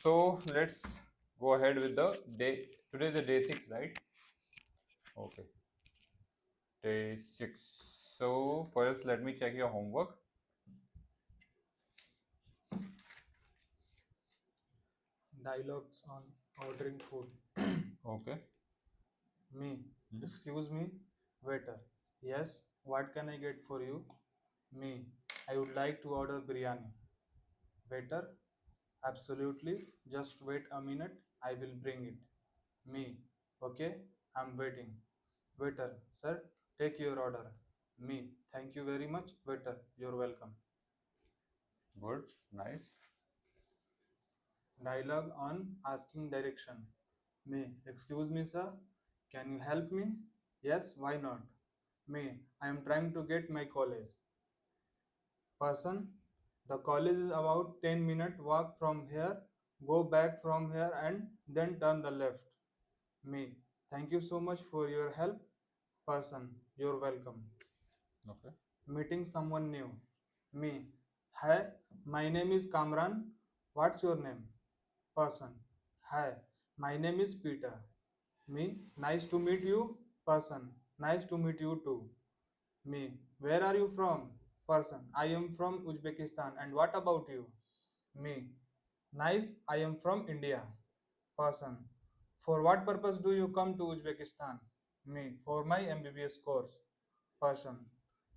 So let's go ahead with the day. Today is the day 6, right? Okay, day 6. So first, let me check your homework. Dialogues on ordering food. Okay. Me. Excuse me, waiter. Yes, what can I get for you? Me. I would like to order biryani. Waiter. Absolutely. Just wait a minute. I will bring it. Me. Okay, I'm waiting. Waiter. Sir, take your order. Me. Thank you very much. Waiter, you're welcome. Good. Nice. Dialogue on asking direction. Me. Excuse me, sir. Can you help me? Yes, why not? Me. I am trying to get my college. Person. The college is about 10-minute walk from here. Go back from here and then turn the left. Me. Thank you so much for your help. Person. You're welcome. Okay. Meeting someone new. Me. Hi, my name is Kamran. What's your name? Person. Hi, my name is Peter. Me. Nice to meet you. Person. Nice to meet you too. Me. Where are you from? Person. I am from Uzbekistan. And what about you? Me. Nice. I am from India. Person. For what purpose do you come to Uzbekistan? Me. For my MBBS course. Person.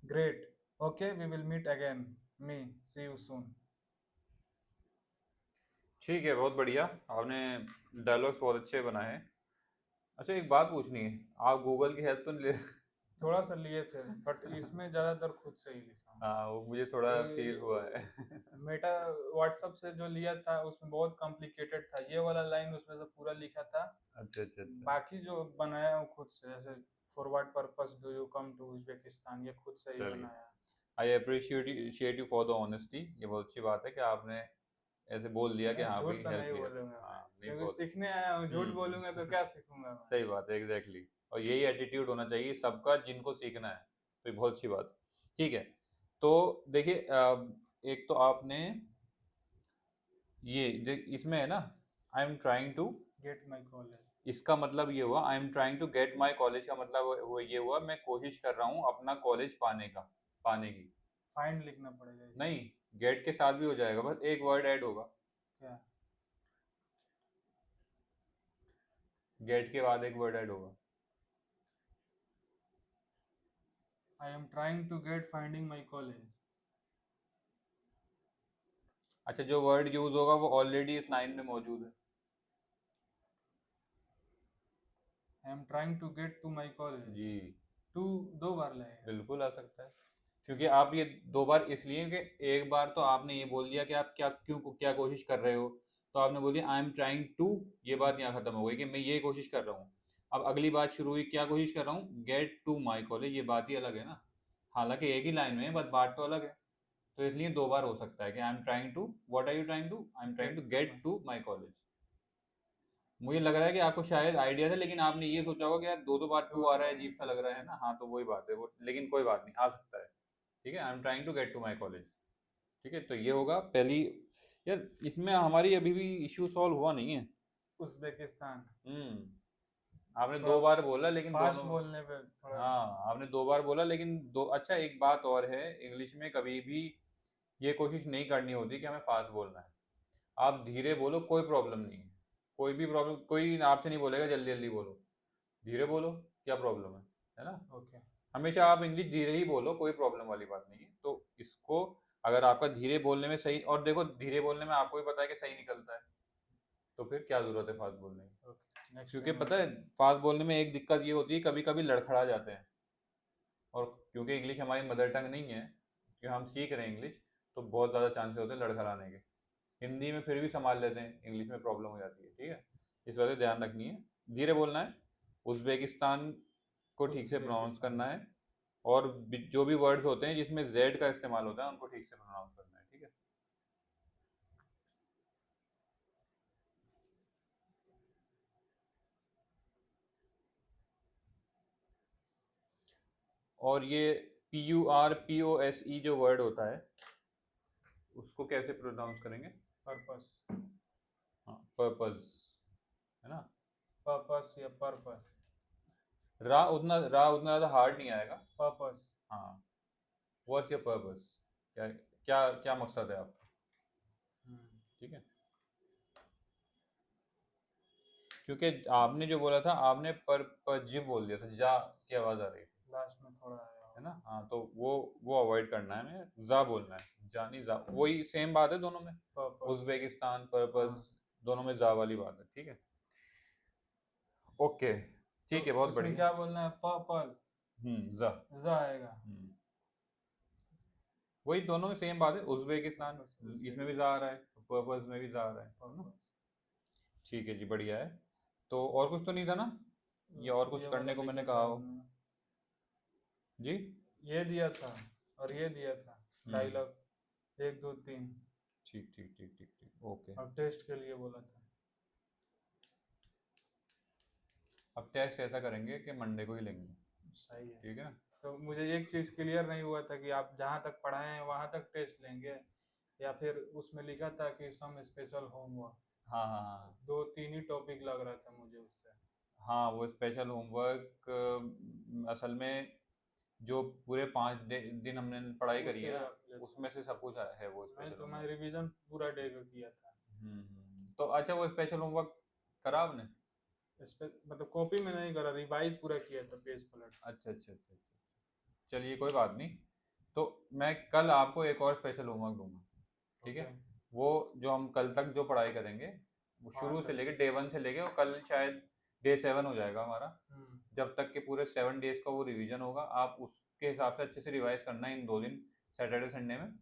Great. Okay, we will meet again. Me. See you soon. ठीक है, बहुत बढ़िया। आपने dialogues बहुत अच्छे बनाए हैं। अच्छा, एक बात पूछनी है, आप गूगल की हेल्प तो नहीं ले? थोड़ा सा लिए थे बट इसमें ज्यादातर खुद से ही लिखा हूँ। हाँ, वो मुझे थोड़ा फील हुआ है। मेटा व्हाट्सएप से जो लिया था उसमें बहुत कॉम्प्लिकेटेड था, ये वाला लाइन उसमें से पूरा लिखा था। अच्छा अच्छा अच्छा। बाकी जो बनाया हूँ खुद से, जैसे for what purpose do you come to Uzbekistan, ये खुद से ही चलिए, बनाया। I appreciate you for the honesty. ये बहुत अच्छी बात है कि आपने ऐसे बोल दिया कि नहीं, हाँ झूठ भाई तो हेल्प नहीं लिया था। बोलूंगा मैं, हाँ, नहीं क्योंकि बोल। सीखने आया हूँ। झूठ बोलूंगा तो क्या सीखूंगा मैं। सही बात है, एग्जैक्टली। और यही एटीट्यूड होना चाहिए सबका जिनको सीखना है। तो ये बहुत अच्छी बात है। ठीक है, तो देखिए, एक तो आपने ये इसमें है ना, I am trying to, get my college. इसका मतलब ये हुआ, I am trying to get my college का मतलब वो ये हुआ, मैं कोशिश कर रहा हूँ अपना कॉलेज पाने की। फाइंड लिखना पड़ेगा इसमें। नहीं, गेट के साथ भी हो जाएगा, बस एक वर्ड ऐड होगा। क्या? गेट के बाद एक वर्ड ऐड होगा। I am trying to get finding my college. अच्छा, जो वर्ड यूज होगा वो ऑलरेडी इस लाइन में मौजूद है। I am trying to get to my college. जी, टू दो बार लगेगा। बिल्कुल आ सकता है, क्योंकि आप ये दो बार इसलिए कि एक बार तो आपने ये बोल दिया कि आप क्या कोशिश कर रहे हो, तो आपने बोल दिया आई एम ट्राइंग टू, ये बात यहाँ खत्म हो गई कि मैं ये कोशिश कर रहा हूँ। अब अगली बात शुरू हुई, क्या कोशिश कर रहा हूँ, गेट टू माई कॉलेज, ये बात ही अलग है ना। हालांकि एक ही लाइन में है, बट बात तो अलग है। तो इसलिए दो बार हो सकता है कि I am trying to, what are you trying to, I am trying to get to my college. मुझे लग रहा है कि आपको शायद आइडिया था, लेकिन आपने ये सोचा होगा कि यार दो दो बार टू आ रहा है, अजीब सा लग रहा है ना। हाँ, तो वही बात है वो, लेकिन कोई बात नहीं, आ सकता है। ठीक है, I am trying to get to my college. ठीक है, तो ये होगा पहली। यार, इसमें हमारी अभी भी इश्यू सॉल्व हुआ नहीं है। उज्बेकिस्तान। आपने थोड़ा दो बार बोला लेकिन फास्ट दोनों। बोलने पे थोड़ा। हाँ, आपने दो बार बोला लेकिन दो। अच्छा, एक बात और है, इंग्लिश में कभी भी ये कोशिश नहीं करनी होती कि हमें फास्ट बोलना है। आप धीरे बोलो, कोई प्रॉब्लम नहीं है। कोई भी प्रॉब्लम, कोई आपसे नहीं बोलेगा जल्दी जल्दी बोलो। धीरे बोलो, क्या प्रॉब्लम है ना। ओके। हमेशा आप इंग्लिश धीरे ही बोलो, कोई प्रॉब्लम वाली बात नहीं है। तो इसको, अगर आपका धीरे बोलने में सही, और देखो धीरे बोलने में आपको भी पता है कि सही निकलता है, तो फिर क्या जरूरत है फास्ट बोलने की। ओके, नेक्स्ट क्योंकि टाइम। पता है, फास्ट बोलने में एक दिक्कत ये होती है, कभी कभी लड़खड़ा जाते हैं। और क्योंकि इंग्लिश हमारी मदर टंग नहीं है, कि हम सीख रहे हैं इंग्लिश, तो बहुत ज़्यादा चांसेस होते हैं लड़खड़ाने के। हिंदी में फिर भी संभाल लेते हैं, इंग्लिश में प्रॉब्लम हो जाती है। ठीक है, इस वजह से ध्यान रखनी है, धीरे बोलना है। उज़्बेकिस्तान को ठीक से प्रोनाउंस उज्बेकिस्तान। करना है। और जो भी वर्ड्स होते हैं जिसमें जेड का इस्तेमाल होता है, उनको ठीक से प्रोनाउंस करना है। ठीक है, और ये PURPOSE जो वर्ड होता है, उसको कैसे प्रोनाउंस करेंगे? पर्पस। हाँ, पर्पस, है ना। पर्पस या पर्पस। रा उतना ज़्यादा हार्ड नहीं आएगा। पर्पस। हाँ, व्हाट्स योर पर्पस, क्या क्या क्या मकसद है आपका, ठीक है। क्योंकि आपने जो बोला था, आपने पर जी बोल दिया था, जा की आवाज़ आ रही थी, लास्ट में थोड़ा आया है होगा। ना। हाँ, तो वो अवॉइड करना है, हमें जा बोलना है, जा नहीं जा, वही सेम बात है दोनों में। पर्पस। उज्बेकिस्तान, हाँ, पर्पस, दोनों में जा वाली बात है, ठीक है। ओके, तो ठीक है, बहुत उसमें बढ़िया। क्या बोलना है? पर्पस। जा। ज आएगा। हम्म, वही दोनों में सेम बात है। उज्बेकिस्तान, पर्पस इसमें भी उज्बेकिस्तान। जा आ रहा है, पर्पस में भी जा आ रहा है ना। पर्पस। ठीक है जी, बढ़िया है। तो और कुछ तो नहीं था ना, या और कुछ ये वाला करने को मैंने लिखा कहा था हो। आपने। जी। ये दिया था और ये दिया था हम्म, डायलॉग, 1 2 3। ठीक ठीक ठीक ठीक ठीक, ओके। और टेस्ट के लिए बोला था। अब टेस्ट ऐसा करेंगे कि मंडे को ही लेंगे, सही है। ठीक है ना। तो मुझे एक चीज क्लियर नहीं हुआ था कि आप जहाँ तक पढ़ाए हैं वहां तक टेस्ट लेंगे, या फिर उसमें लिखा था कि सम स्पेशल होमवर्क। हाँ हाँ हाँ 2 3 ही टॉपिक लग रहा था मुझे उससे। हाँ, वो स्पेशल होमवर्क असल में जो पूरे 5 दिन हमने पढ़ाई करी उससे है ना, आप लेते हैं। उसमें से सब कुछ है वो नहीं स्पेशल तो मैं होमवर्क। रिवीजन पूरा डे का किया था। तो अच्छा, वो स्पेशल होमवर्क करा आपने। इस पे मतलब कॉपी में नहीं करा, रिवाइज पूरा किया था पेज पलट के। अच्छा अच्छा अच्छा अच्छा, चलिए कोई बात नहीं। तो मैं कल आपको एक और स्पेशल होमवर्क दूंगा, ठीक है। ओके। वो जो हम कल तक जो पढ़ाई करेंगे, वो वहाँ शुरू से तक। लेके डे 1 से लेके, और कल शायद डे 7 हो जाएगा हमारा। हम्म। जब तक के पूरे 7 डेज का वो रिवीजन होगा, आप उसके हिसाब से अच्छे से रिवाइज करना है इन 2 दिन, सैटरडे संडे में।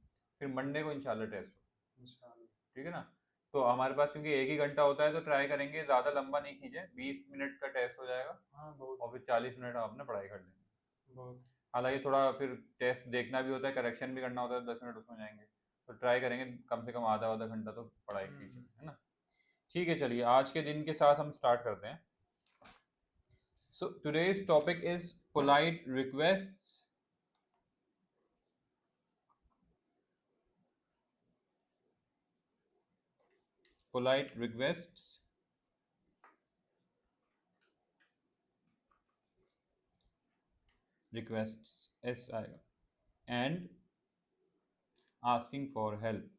फिर मंडे को इंशाल्लाह टेस्ट हो, इंशाल्लाह। ठीक है ना। तो हमारे पास क्योंकि एक ही घंटा होता है, तो ट्राई करेंगे ज़्यादा लंबा नहीं खींचे, 20 मिनट का टेस्ट हो जाएगा, हाँ बहुत। और फिर 40 मिनट हम अपने पढ़ाई कर लेंगे। बहुत। हालांकि थोड़ा फिर टेस्ट देखना भी होता है, करेक्शन भी करना होता है, 10 मिनट उसमें जाएंगे। तो ट्राई करेंगे कम से कम आधा आधा घंटा तो पढ़ाई खींचे, हम्म। है ना। ठीक है, चलिए आज के दिन के साथ हम स्टार्ट करते हैं। So today's topic is polite requests. Polite requests, requests S आएगा, एंड आस्किंग फॉर हेल्प।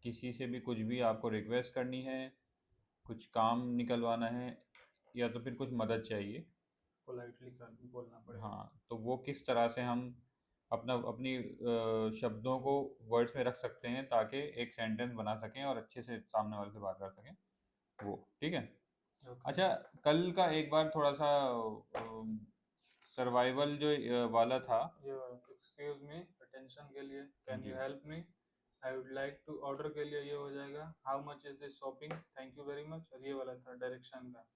किसी से भी कुछ भी आपको रिक्वेस्ट करनी है, कुछ काम निकलवाना है, या तो फिर कुछ मदद चाहिए। पोलाइटली बोलना पड़ेगा। हाँ, तो वो किस तरह से हम अपनी शब्दों को वर्ड्स में रख सकते हैं, ताकि एक सेंटेंस बना सकें और अच्छे से सामने वाले से बात कर सकें, वो ठीक है। ओके। अच्छा, कल का एक बार थोड़ा सा सर्वाइवल जो वाला था। ये एक्सक्यूज मी अटेंशन के लिए कैन जी। You help me, I would like to order के लिए ये हो जाएगा, how much is this shopping, thank you very much. और ये वाला था डायरेक्शन का,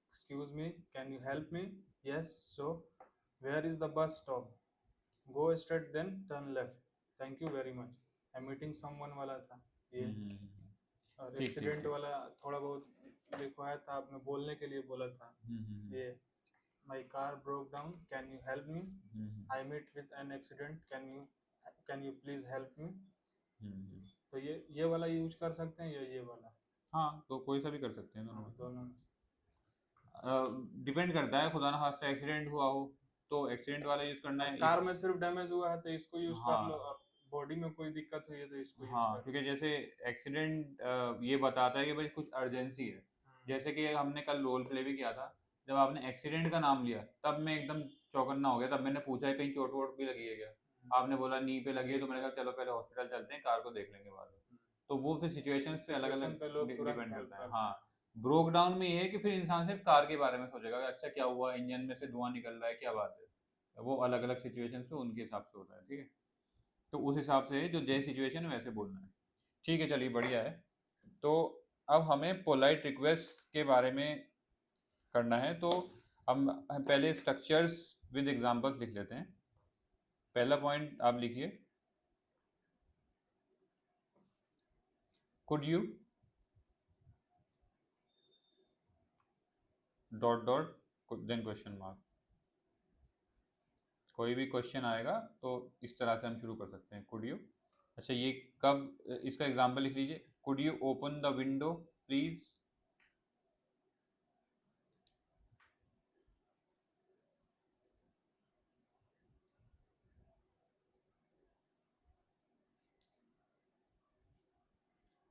excuse me can you help me, yes so where is the bus stop, go straight then turn left, thank you very much. I am meeting someone वाला था ये। और ठीक ठीक एक्सीडेंट ठीक। वाला थोड़ा बहुत लिखवाया था आपने, बोलने के लिए बोला था ये, my car broke down, can you help me, I meet with an accident, can you please help me। तो ये वाला यूज कर सकते हैं या ये वाला? हाँ, तो कोई सा भी कर सकते हैं दोनों हाँ में। दोनों में। डिपेंड करता है, खुदा ना खास्ता एक्सीडेंट हुआ हो तो एक्सीडेंट वाला यूज करना अब है कार में सिर्फ डैमेज हुआ है तो इसको यूज कर लो, हाँ और बॉडी में कोई दिक्कत हुई है तो इसको यूज हाँ, कर लो। क्योंकि जैसे एक्सीडेंट ये बताता है कि भाई कुछ अर्जेंसी है। जैसे कि हमने कल रोल प्ले भी किया था, जब आपने एक्सीडेंट का नाम लिया तब मैं एकदम चौकन्ना हो गया। तब मैंने पूछा है कहीं चोट वोट भी लगी है क्या। आपने बोला नी पे लगी है, तो मैंने कहा चलो पहले हॉस्पिटल चलते हैं, कार को देख लेंगे बाद में। तो वो फिर सिचुएशंस पे अलग सिचुएशन अलग पे लोग तुरंत डिपेंड हेल्प करता है। करते हाँ, हैं। ब्रोक डाउन में ये है कि फिर इंसान सिर्फ कार के बारे में सोचेगा कि अच्छा क्या हुआ, इंजन में से धुआं निकल रहा है, क्या बात है। वो अलग अलग सिचुएशंस पे उनके हिसाब से होता है, ठीक है। तो उस हिसाब से जो जैसी सिचुएशन है वैसे बोलना है। ठीक है, चलिए बढ़िया है। तो अब हमें पोलाइट रिक्वेस्ट के बारे में करना है, तो हम पहले स्ट्रक्चर्स विद एग्जांपल्स लिख लेते हैं। पहला पॉइंट आप लिखिए, could you dot dot then question mark. कोई भी क्वेश्चन आएगा तो इस तरह से हम शुरू कर सकते हैं, कुड यू। अच्छा ये कब, इसका एग्जांपल लिख लीजिए, could you open the window please.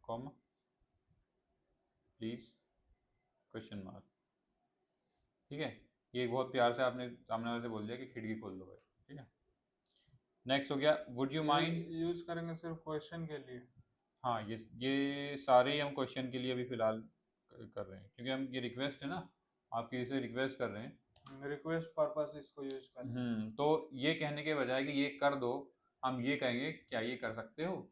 Comma, please, question mark. ठीक है, ये बहुत प्यार से आपने सामने वाले से बोल दिया कि खिड़की खोल दो भाई। ठीक है, नेक्स्ट हो गया, वुड यू माइंड। यूज करेंगे सिर्फ क्वेश्चन के लिए। हाँ ये सारे ही हम क्वेश्चन के लिए अभी फिलहाल कर रहे हैं, क्योंकि हम ये रिक्वेस्ट है ना, आप किसी से रिक्वेस्ट कर रहे हैं। रिक्वेस्ट पर्पस इसको यूज करेंगे। तो ये कहने के बजाय कि ये कर दो, हम ये कहेंगे क्या ये कर सकते हो,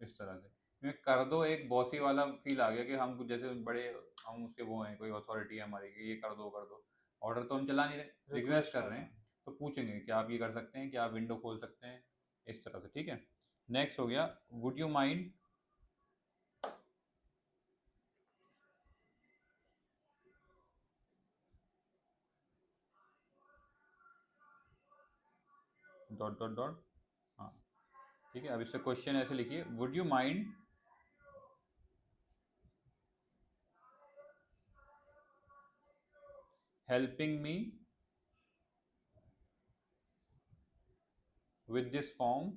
इस तरह से। क्योंकि कर दो एक बॉसी वाला फील आ गया कि हम कुछ जैसे बड़े, हम उसके वो हैं, कोई अथॉरिटी है हमारी कि ये कर दो कर दो। ऑर्डर तो हम चला नहीं रहे, रिक्वेस्ट कर रहे हैं, तो पूछेंगे क्या आप ये कर सकते हैं, क्या आप विंडो खोल सकते हैं, इस तरह से। ठीक है, नेक्स्ट हो गया, would you mind. Dot dot dot, हाँ ठीक है। अब इससे क्वेश्चन ऐसे लिखिए, would you mind helping me with this form,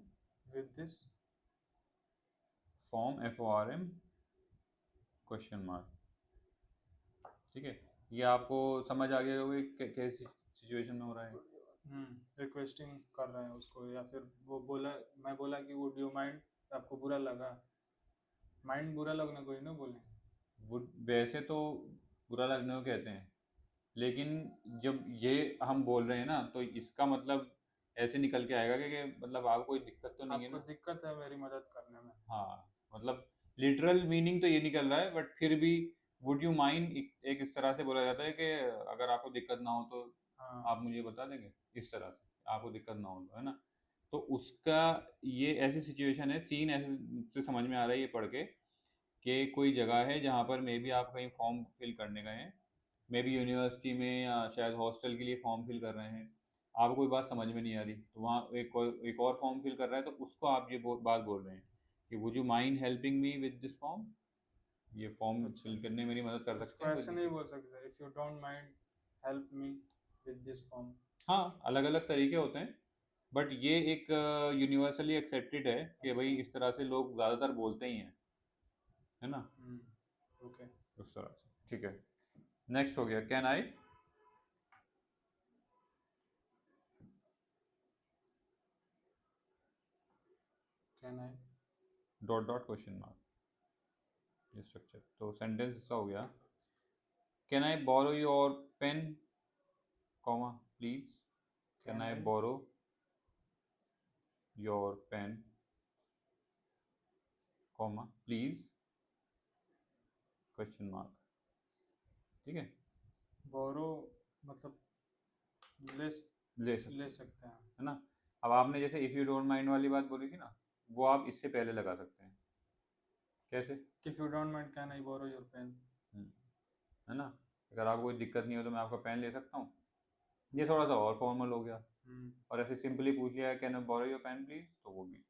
with this form FORM question mark. ठीक है, ये आपको समझ आ गया होगा कि कैसी सिचुएशन में हो रहा है। रिक्वेस्टिंग कर रहे हैं उसको, या फिर वो बोला, मैं बोला कि वुड यू माइंड, आपको बुरा लगा। माइंड बुरा लगने को ही ना बोले। वुड वैसे तो बुरा लगने को कहते हैं, लेकिन जब ये हम बोल रहे हैं ना, तो इसका मतलब ऐसे निकल के आएगा कि मतलब आपको कोई दिक्कत तो नहीं है आपको ना। दिक्कत है मेरी मदद करने में। हाँ, मतलब लिटरल मीनिंग तो ये निकल रहा है, बट फिर भी वुड यू माइंड एक इस तरह से बोला जाता है कि अगर आपको दिक्कत ना हो तो हाँ। आप मुझे बता देंगे, इस तरह से आपको दिक्कत ना हो तो, है ना। तो उसका ये ऐसी सिचुएशन है, सीन ऐसे से समझ में आ रहा है ये पढ़ के, कि कोई जगह है जहाँ पर मे बी आप कहीं फॉर्म फिल करने गए हैं, मे बी यूनिवर्सिटी में या शायद हॉस्टल के लिए फॉर्म फिल कर रहे हैं, आपको कोई बात समझ में नहीं आ रही, तो वहाँ एक और फॉर्म फिल कर रहा है, तो उसको आप ये बात बोल रहे हैं कि would you mind helping me with this form, ये फॉर्म अच्छा, फिल करने में मेरी मदद कर सकते उसको हैं, कोई ऐसे नहीं दिक्कत। बोल सकते, if you don't mind help me with this form. हाँ, अलग अलग तरीके होते हैं, बट ये एक यूनिवर्सली एक्सेप्टेड है कि भाई अच्छा। इस तरह से लोग ज़्यादातर बोलते ही हैं, है ना, ओके। उस तरह से। ठीक है, नेक्स्ट हो गया, can I. Can I. Dot dot question mark, ये स्ट्रक्चर। तो सेंटेंस इसका हो गया, can I borrow your pen, comma please, can can I I borrow your pen, comma please, question mark. ठीक है, बोरो मतलब ले ले सकते ले हैं, सकते हैं। है ना। अब आपने जैसे इफ़ यू डोंट माइंड वाली बात बोली थी ना, वो आप इससे पहले लगा सकते हैं। कैसे? If you don't mind can I borrow your pen. Hmm, है ना, अगर आपको कोई दिक्कत नहीं हो तो मैं आपका पेन ले सकता हूँ, ये थोड़ा सा और फॉर्मल हो गया। और ऐसे सिंपली पूछ लिया can I borrow your pen please, तो वो भी,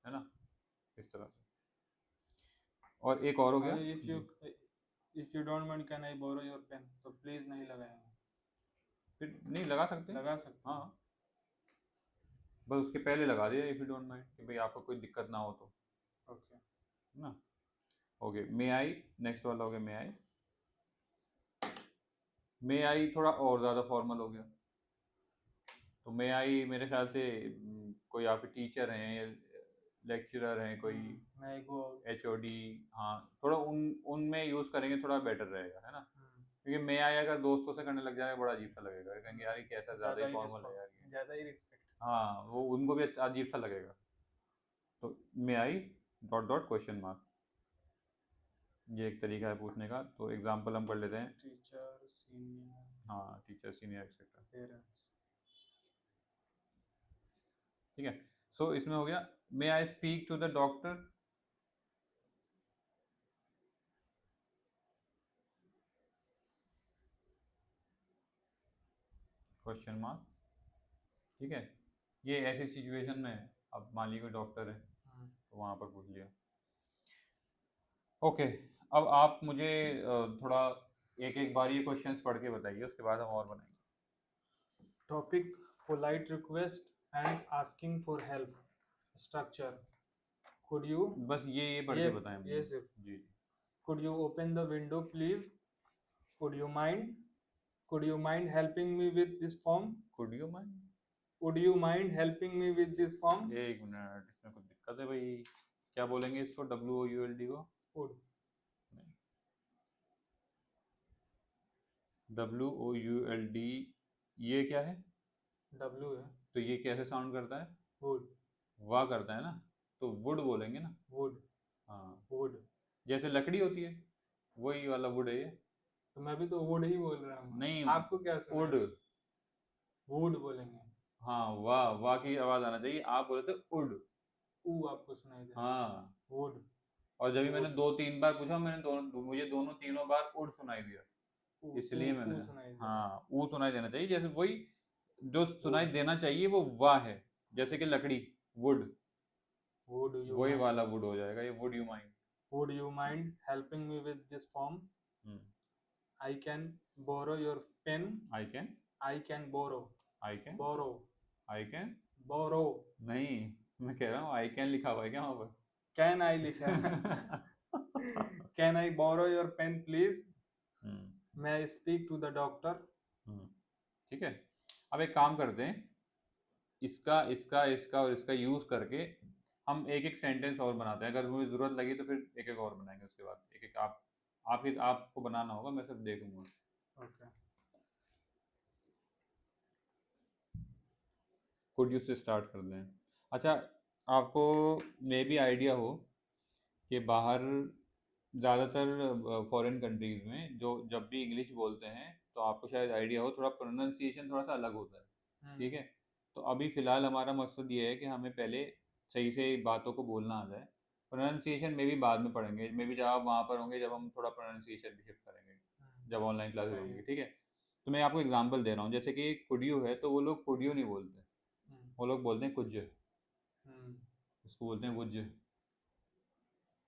है ना, इस तरह से। और एक और हो गया if you if you don't mind can I borrow your pen, तो प्लीज नहीं लगाएंगे। फिर नहीं लगा सकते हैं। लगा सकते हैं। हाँ, बस उसके पहले लगा दिया इफ़ यू डोंट माइंड कि भाई आपको कोई दिक्कत ना हो तो, ओके। है ना। ओके, मे आई, नेक्स्ट वाला हो गया मे आई। मे आई थोड़ा और ज़्यादा फॉर्मल हो गया, तो मे आई मेरे ख्याल से कोई आपके टीचर हैं या लेक्चरर हैं कोई, मैं गो। HOD, हाँ थोड़ा उनमें यूज़ करेंगे, थोड़ा बेटर रहेगा, है ना। क्योंकि मे आई अगर दोस्तों से करने लग जाए बड़ा अजीब सा लगेगा, कहेंगे यार ये कैसा ज़्यादा ज्यादा ही ही फॉर्मल है यार ये। ज्यादा ही रिस्पेक्ट। हाँ, वो उनको भी अजीब सा लगेगा। तो may I dot dot question mark, ये एक तरीका है पूछने का। तो एग्जांपल हम कर लेते हैं। टीचर सीनियर हाँ, टीचर सीनियर एक्सेट्रा। पेरेंट्स। ठीक है, सो इसमें हो गया, may I speak to the doctor, question mark. ठीक है, ये ऐसी सिचुएशन में है, अब मान लीजिए कोई डॉक्टर है हम्म, तो वहाँ पर पूछ लिया। ओके, अब आप मुझे थोड़ा एक एक बार ये क्वेश्चंस पढ़ के बताइए, उसके बाद हम और बनाएंगे। Topic polite request and asking for help. Structure could you, बस ये पढ़ ये के बताएं ये मुझे। सिर्फ जी। Could you open the window please, could you mind, could you mind helping me with this form, could you mind. Would you mind helping me with this form. एक मिनट, इसमें कुछ दिक्कत है भाई। क्या बोलेंगे इसको, WOULD को? वुड, WOULD, ये क्या है? डब्ल्यू है। तो ये कैसे साउंड करता है? वुड, वाह करता है ना, तो वुड बोलेंगे ना। वुड, हाँ, वुड। जैसे लकड़ी होती है, वही वाला वुड है ये। तो मैं भी तो वुड ही बोल रहा हूँ, नहीं, आपको क्या उड। सुनाई? वुड बोलेंगे। हाँ, वाह वाह की आवाज आना चाहिए, आप बोले थे उड। ऊ आपको सुनाई दे रहा है। हाँ, वुड, और जब भी मैंने वुड। दो तीन बार पूछा, मैंने दोनों, मुझे दोनों तीनों बार उड सुनाई दिया, ऊ, ऊ, इसलिए मैंने। ऊ सुनाई दे रहा है। हाँ, वो सुनाई देना चाहिए, जैसे वही जो सुनाई वुड, देना चाहिए वो वाह है। जैसे कि लकड़ी, वुड, वुड यू वही माइंड, वाला वुड हो जाएगा ये, would you mind. Would you mind helping me with this form. Hmm. I can borrow your pen. I can, I can borrow, I can, borrow, I can. Borrow. नहीं, मैं कह रहा हूँ आई कैन लिखा हुआ है क्या वहाँ कैन आई लिखा है। पर? Can I borrow your pen please, hmm. मैं speak to the doctor. Hmm, ठीक है। अब एक काम करते हैं, इसका इसका इसका और इसका यूज करके हम एक एक सेंटेंस और बनाते हैं, अगर मुझे जरूरत लगी तो फिर एक एक और बनाएंगे, उसके बाद एक एक आपको बनाना होगा, मैं सिर्फ देखूंगा। ओके। कुड यू से स्टार्ट कर दें। अच्छा, आपको मे भी आइडिया हो कि बाहर ज़्यादातर फॉरेन कंट्रीज़ में जो जब भी इंग्लिश बोलते हैं तो आपको शायद आइडिया हो, थोड़ा प्रोनाउंसिएशन थोड़ा सा अलग होता है। ठीक है, तो अभी फ़िलहाल हमारा मकसद ये है कि हमें पहले सही से बातों को बोलना आ जाए। प्रोनाउंसिएशन में भी बाद में पढ़ेंगे, मे भी जब आप वहाँ पर होंगे, जब हम थोड़ा प्रोनाउंसिएशन भी शिफ्ट करेंगे, जब ऑनलाइन क्लासेस सही होंगी। है। ठीक है, तो मैं आपको एग्जांपल दे रहा हूँ, जैसे कि कुडियो है तो वो लोग कुडियो नहीं बोलते, हम्म, वो लोग बोलते हैं कुछ, हम्म, उसको बोलते हैं वुज।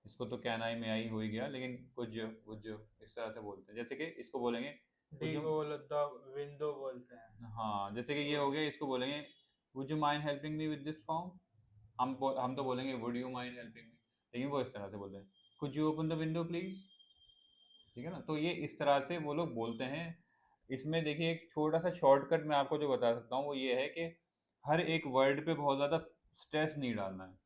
इसको तो कैन आई में आई हो ही गया, लेकिन कुछ वुज इस तरह से बोलते हैं। जैसे कि इसको बोलेंगे डी वुज। को द विंडो बोलते हैं। हाँ, जैसे कि ये वो, हो गया, इसको बोलेंगे would you mind helping me with this form. हम तो बोलेंगे वुड यू माइंड हेल्पिंग मी, लेकिन वो इस तरह से बोलते हैं, could you open the window please. ठीक है ना, तो ये इस तरह से वो लोग बोलते हैं। इसमें देखिए एक छोटा सा शॉर्टकट मैं आपको जो बता सकता हूँ वो ये है कि हर एक वर्ड पे बहुत ज़्यादा स्ट्रेस नहीं डालना है।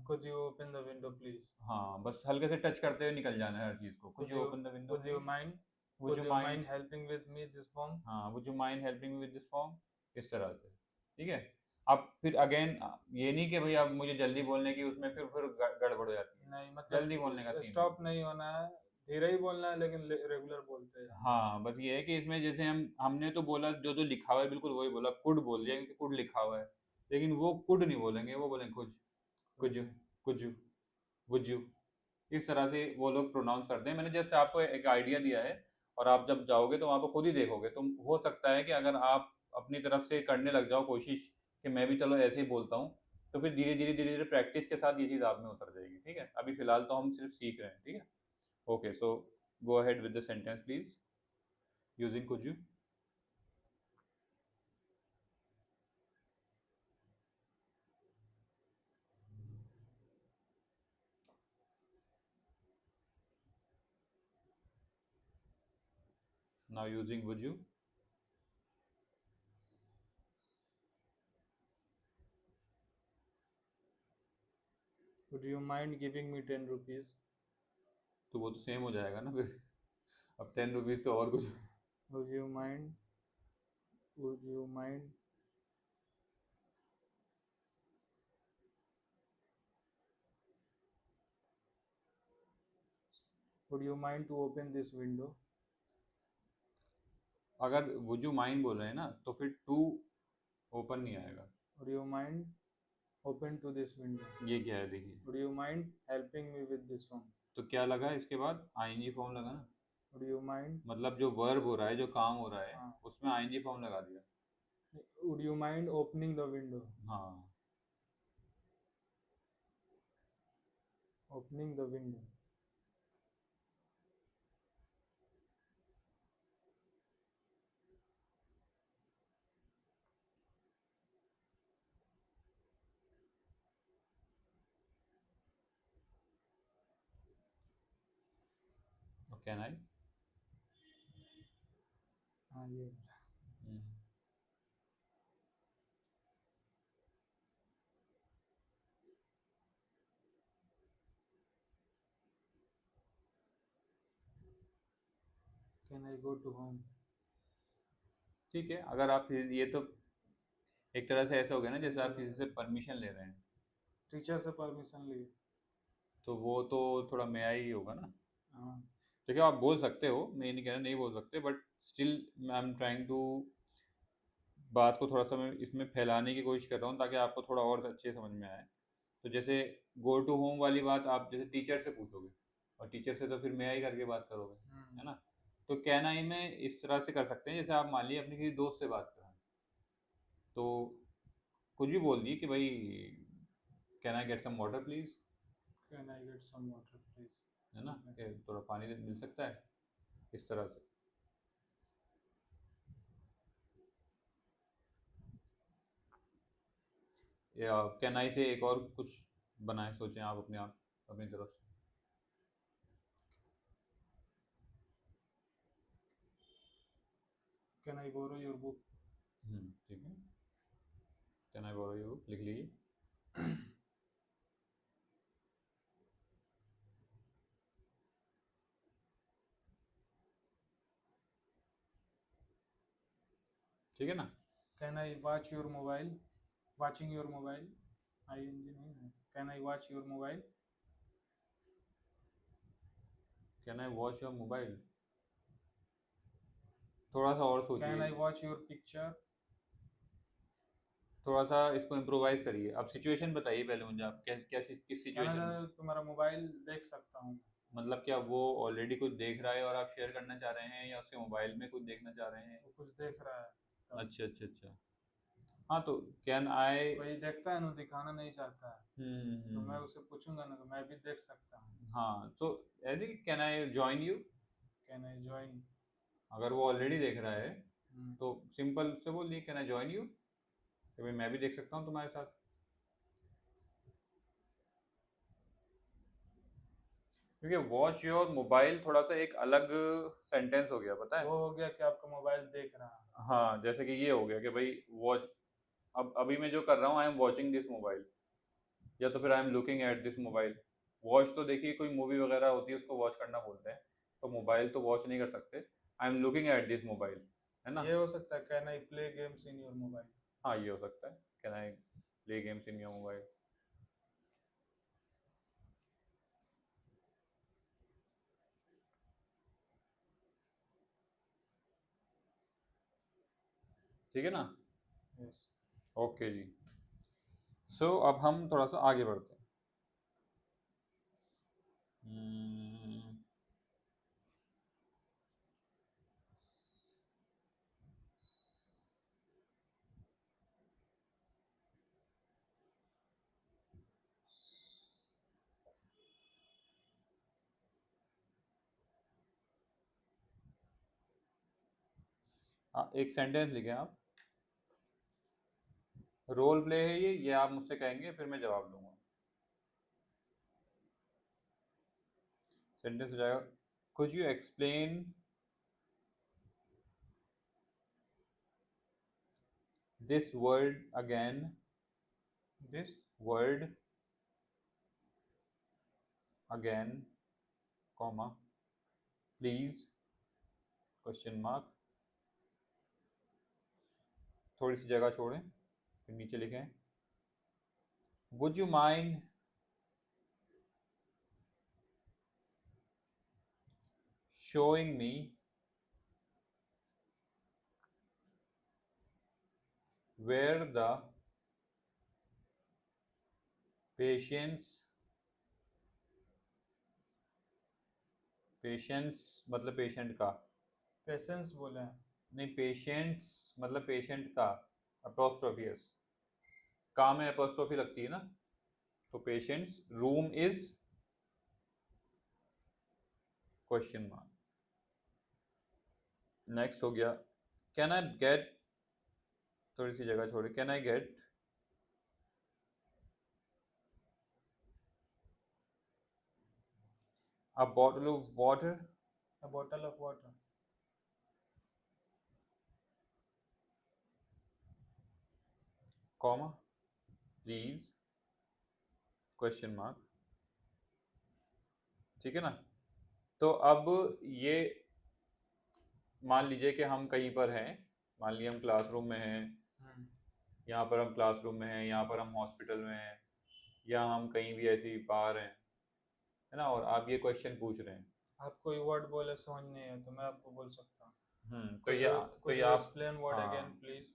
Could you open the window please, हाँ, बस हल्के से टच करते हुए निकल जाना है हर चीज़ को, could could you you, open the window could you please, mind, would could you you mind. Mind helping with me this form. हाँ, would you mind helping with this form, इस तरह से। ठीक है, अब फिर अगेन ये नहीं कि भाई अब मुझे जल्दी बोलने की, उसमें फिर गड़बड़ हो जाती है। नहीं जल्दी बोलने का मतलब सीन नहीं। स्टॉप नहीं होना है, धीरे ही बोलना है लेकिन रेगुलर बोलते जाना है। हाँ, बस ये है कि इसमें जैसे हमने तो बोला जो जो लिखा हुआ है बिल्कुल वही बोला, कुड बोल दिया क्योंकि कुड लिखा हुआ है, लेकिन वो कुड नहीं बोलेंगे, वो बोलेंगे कुछ, कुछ, कुछ। कुछ, वुजू। इस तरह से वो लोग प्रोनाउंस करते हैं। मैंने जस्ट आपको एक आइडिया दिया है, और आप जब जाओगे तो वहाँ पर खुद ही देखोगे, तो हो सकता है कि अगर आप अपनी तरफ से करने लग जाओ कोशिश कि मैं भी चलो ऐसे ही बोलता हूँ, तो फिर धीरे धीरे प्रैक्टिस के साथ ये चीज़ आप में उतर जाएगी। ठीक है, अभी फिलहाल तो हम सिर्फ सीख रहे हैं। ठीक है, okay, so go ahead with the sentence please, using could you. Now using would you. Would you mind giving me 10 rupees? तो वो तो सेम हो जाएगा ना फिर, अब 10 रुपीज़ से और कुछ। Would you mind? Would you mind? Would you mind to open this window? अगर would you mind बोल रहे हैं ना तो फिर टू ओपन नहीं आएगा। Would you mind open to this window? ये क्या है देखिए, Would you mind helping me with this one? तो क्या लगा इसके बाद आईएनजी फॉर्म लगा ना, Would you mind? मतलब जो वर्ब हो रहा है, जो काम हो रहा है हाँ, उसमें आईएनजी फॉर्म लगा दिया। Would you mind opening the window? हाँ, Opening the window. Can I. हाँ ये Can I go to home? ठीक है, अगर आप ये तो एक तरह से ऐसा हो गया ना जैसे आप किसी से परमिशन ले रहे हैं, टीचर से परमिशन लिए। तो वो तो थोड़ा मैं ही होगा ना। हाँ देखिए आप बोल सकते हो, मैं ये नहीं कह रहा नहीं बोल सकते, but still I am trying to बात को थोड़ा सा मैं इसमें फैलाने की कोशिश कर रहा हूँ ताकि आपको थोड़ा और अच्छे समझ में आए। तो जैसे गो टू होम वाली बात आप जैसे टीचर से पूछोगे, और टीचर से तो फिर मैं ही करके बात करोगे, है ना। तो कैन आई में इस तरह से कर सकते हैं, जैसे आप मान लीजिए अपने किसी दोस्त से बात कर रहे हैं, तो कुछ भी बोल दिए कि भाई can I get some water please, Can I get some water please? है ना, कि थोड़ा पानी मिल सकता है, इस तरह से। या कैन आई से एक और कुछ बनाए सोचें आप अपने आप अपनी तरफ से। Can I borrow your book? ठीक है, कैन आई बोरो यू लिख लीजिए। ठीक है ना। Can I watch your mobile? Watching your mobile? ING नहीं है। Can I watch your mobile? Can I watch your mobile, थोड़ा सा और Can सोचिए, I watch your picture? थोड़ा सा इसको इम्प्रोवाइज करिए। अब सिचुएशन बताइए पहले मुझे, आप किस कहना सिचुएशन में। चाहता तुम्हारा मोबाइल देख सकता हूँ। मतलब क्या वो ऑलरेडी कुछ देख रहा है और आप शेयर करना चाह रहे हैं, या उसके मोबाइल में कुछ देखना चाह रहे हैं। वो कुछ देख रहा है तब। अच्छा अच्छा अच्छा। हाँ तो कैन आई। वही देखता है ना, दिखाना नहीं चाहता है। तो मैं हम्म। उससे पूछूंगा ना, तो मैं भी देख सकता हूँ। हाँ तो ऐसे कि can I join you, can I join? अगर वो ऑलरेडी देख रहा है तो सिंपल से बोल दिए कैन आई जॉइन यू, कि भाई मैं भी देख सकता हूँ तुम्हारे साथ। क्योंकि वॉच योर मोबाइल थोड़ा सा एक अलग सेंटेंस हो गया, पता है। वो हो गया कि आपका मोबाइल देख रहा है। हाँ, जैसे कि ये हो गया कि भाई वॉच, अब अभी मैं जो कर रहा हूँ I am watching this mobile, या तो फिर I am looking at this mobile. Watch तो देखिए कोई मूवी वगैरह होती है उसको वॉच करना बोलते हैं, तो मोबाइल तो वॉच नहीं कर सकते। I am looking at this mobile, है ना। ये हो सकता है can I play games in your mobile? हाँ ये हो सकता है, can I play games in your mobile. ठीक है ना। यस। ओके जी। सो अब हम थोड़ा सा आगे बढ़ते हैं। हम्म, एक सेंटेंस लिखें आप। रोल प्ले है ये आप मुझसे कहेंगे फिर मैं जवाब दूंगा। सेंटेंस हो जाएगा, could you explain this word again, this word again, comma, please, question mark, थोड़ी सी जगह छोड़ें, फिर नीचे लिखें, would you mind showing me where the patients, patients मतलब पेशेंट का, पेशेंस बोले हैं। नहीं पेशेंट्स मतलब पेशेंट का, अपोस्ट्रोफी एस, का में अपोस्ट्रोफी लगती है ना, तो patients room is question mark. Next हो गया कैन आई गेट, थोड़ी सी जगह छोड़े, can I get a bottle of water, A bottle of water. Comma please question mark. ठीक है ना। तो अब ये मान लीजिए कि हम कहीं पर हैं, मान लीजिए हम क्लासरूम में हैं, हम्म, यहाँ पर हम क्लासरूम में हैं, यहाँ पर हम हॉस्पिटल में हैं, या हम कहीं भी ऐसी बाहर हैं, है ना, और आप ये क्वेश्चन पूछ रहे हैं। आप कोई वर्ड बोले समझ नहीं है तो मैं आपको बोल सकता हूँ, तो ये could you आप, explain word again हाँ, please?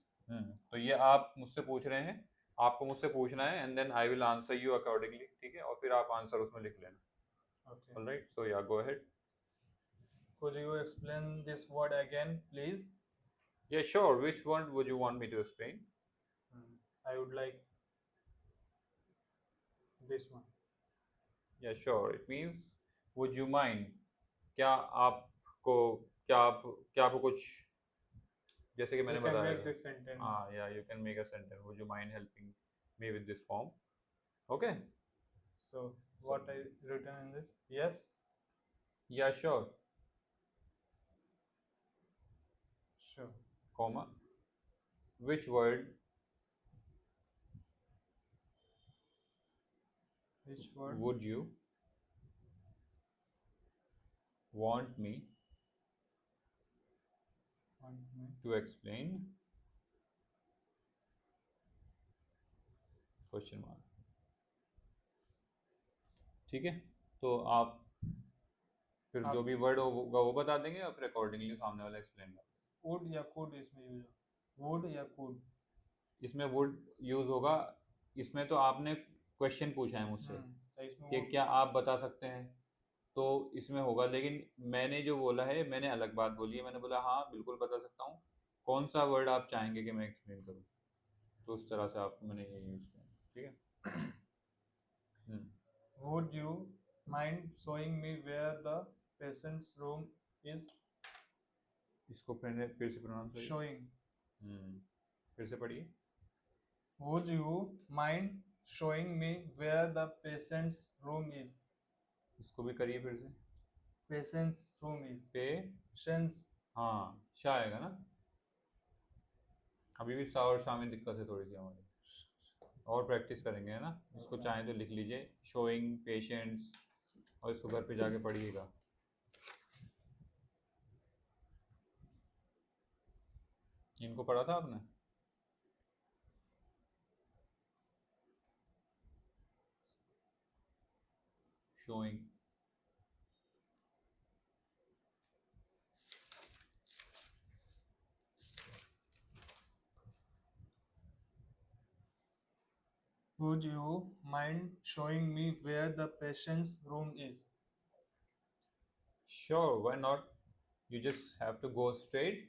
तो ये आप मुझसे पूछ रहे हैं, आपको मुझसे पूछना है, and then I will answer you accordingly, ठीक है, और फिर आप आंसर उसमें लिख लेना। Okay. Alright, so yeah go ahead. Could you explain this word again please? Yeah sure, which one would you want me to explain? I would like this one. Yeah sure it means would you mind, क्या आपको, क्या आपको कुछ, जैसे कि You मैंने can बताया make था, this sentence. हाँ, या you can make a sentence, would you mind helping me with this form? Okay, So what I written in this? Yes. या sure, Sure. Comma which word Which word? would you want me Want me? to explain? Question mark. ठीक है, तो आप फिर जो भी word होगा वो बता देंगे, और फिर अकॉर्डिंगली सामने वाला एक्सप्लेन कर। Would या could इसमें यूज हो? Would या could? इसमें वुड यूज होगा, इसमें तो आपने क्वेश्चन पूछा है मुझसे तो इसमें कि would क्या आप बता सकते हैं, तो इसमें होगा, लेकिन मैंने जो बोला है मैंने अलग बात बोली है, मैंने बोला हाँ बिल्कुल बता सकता हूँ, कौन सा वर्ड आप चाहेंगे कि मैं एक्सप्लेन करूँ, तो उस तरह से आपको मैंने ये यूज किया, ठीक है। Would you mind showing me where the patient's room is? इसको फिर से प्रोनाउंस करिए। Showing. फिर से पढ़िए। Would you mind showing me where the patient's room is? इसको भी करिए फिर से। Patient's room is. पेशेंस, हाँ शाह आएगा ना, अभी भी सा और शाह में दिक्कत है थोड़ी सी हमारी, और प्रैक्टिस करेंगे, है ना। इसको चाहें तो लिख लीजिए, शोइंग पेशेंट्स, और इसको घर पे जाके पढ़िएगा। इनको पढ़ा था आपने? Showing, Would you mind showing me where the patient's room is? sure, why not, you just have to go straight,